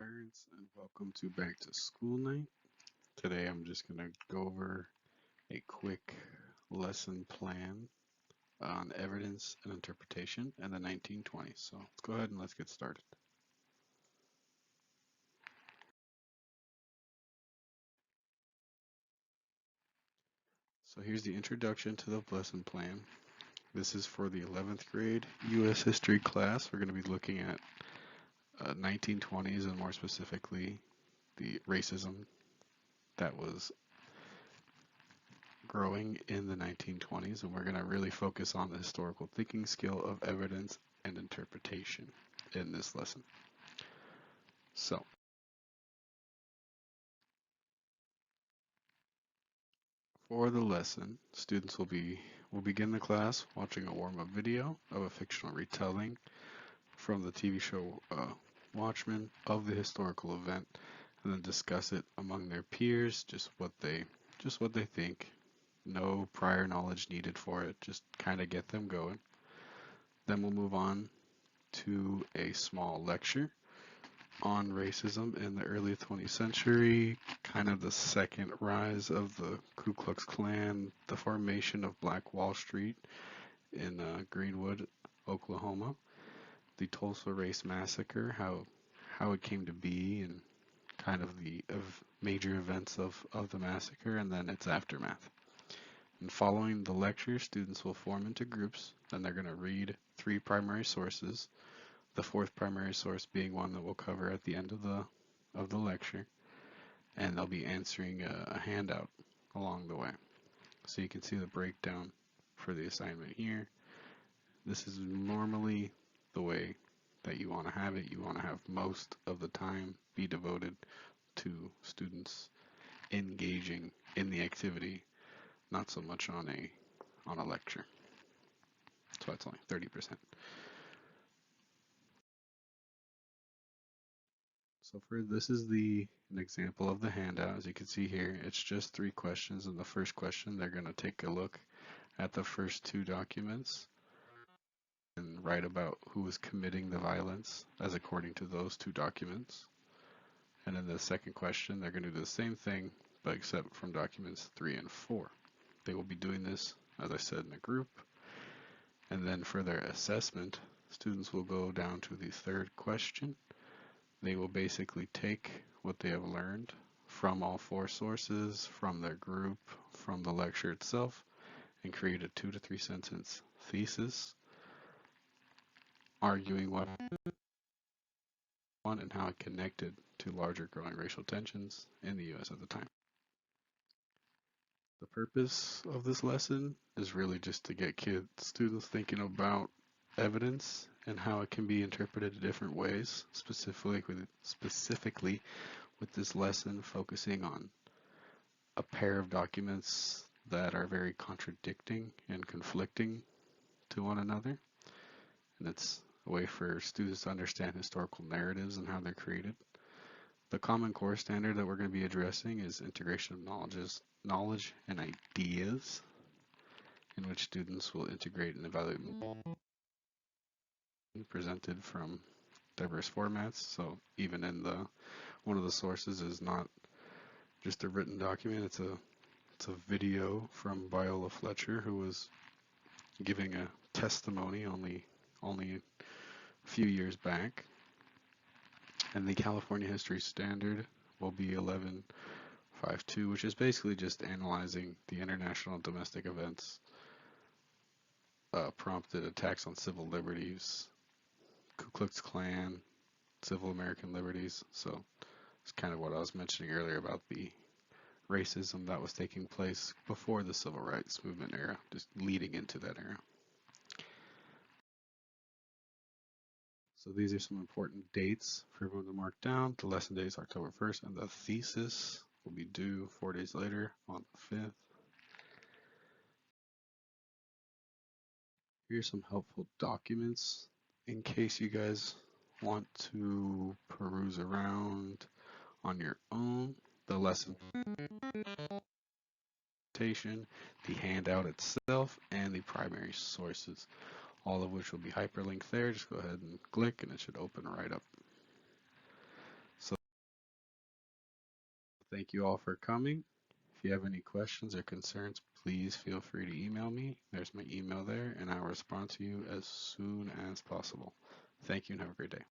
parents, and welcome to Back to School Night. Today I'm just going to go over a quick lesson plan on evidence and interpretation in the 1920s. So let's go ahead and let's get started. So here's the introduction to the lesson plan. This is for the 11th grade U.S. history class. We're going to be looking at 1920s and more specifically the racism that was growing in the 1920s, and we're going to really focus on the historical thinking skill of evidence and interpretation in this lesson. So, for the lesson, students will begin the class watching a warm-up video of a fictional retelling from the TV show Watchmen of the historical event, and then discuss it among their peers, just what they think. No prior knowledge needed for it, just kind of get them going. Then we'll move on to a small lecture on racism in the early 20th century, kind of the second rise of the Ku Klux Klan, the formation of Black Wall Street in Greenwood, Oklahoma, the Tulsa Race Massacre, how it came to be, and kind of the major events of the massacre, and then its aftermath. And following the lecture, students will form into groups, and they're going to read 3 primary sources, the 4th primary source being one that we'll cover at the end of the lecture, and they'll be answering a handout along the way. So you can see the breakdown for the assignment here. This is normally the way that you want to have it. You want to have most of the time be devoted to students engaging in the activity, not so much on a lecture. So that's only 30%. So this is an example of the handout. As you can see here, it's just 3 questions. In the first question, they're going to take a look at the first 2 documents and write about who was committing the violence as according to those 2 documents. And in the second question, they're going to do the same thing, but except from documents 3 and 4. They will be doing this, as I said, in a group. And then for their assessment, students will go down to the 3rd question. They will basically take what they have learned from all 4 sources, from their group, from the lecture itself, and create a 2 to 3 sentence thesis arguing what and how it connected to larger growing racial tensions in the U.S. at the time. The purpose of this lesson is really just to get students thinking about evidence and how it can be interpreted in different ways, specifically with this lesson focusing on a pair of documents that are very contradicting and conflicting to one another. And it's a way for students to understand historical narratives and how they're created. The Common Core standard that we're going to be addressing is integration of knowledge and ideas, in which students will integrate and evaluate presented from diverse formats. So even in one of the sources is not just a written document, it's a video from Viola Fletcher, who was giving a testimony only a few years back. And the California History Standard will be 1152, which is basically just analyzing the international domestic events prompted attacks on civil liberties, Ku Klux Klan, civil American liberties. So it's kind of what I was mentioning earlier about the racism that was taking place before the civil rights movement era, just leading into that era. So these are some important dates for everyone to mark down. The lesson date is October 1st, and the thesis will be due 4 days later on the 5th. Here's some helpful documents in case you guys want to peruse around on your own. The lesson, the handout itself, and the primary sources, all of which will be hyperlinked there. Just go ahead and click and it should open right up. So Thank you all for coming. If you have any questions or concerns, please feel free to email me. There's my email there, and I'll respond to you as soon as possible. Thank you and have a great day.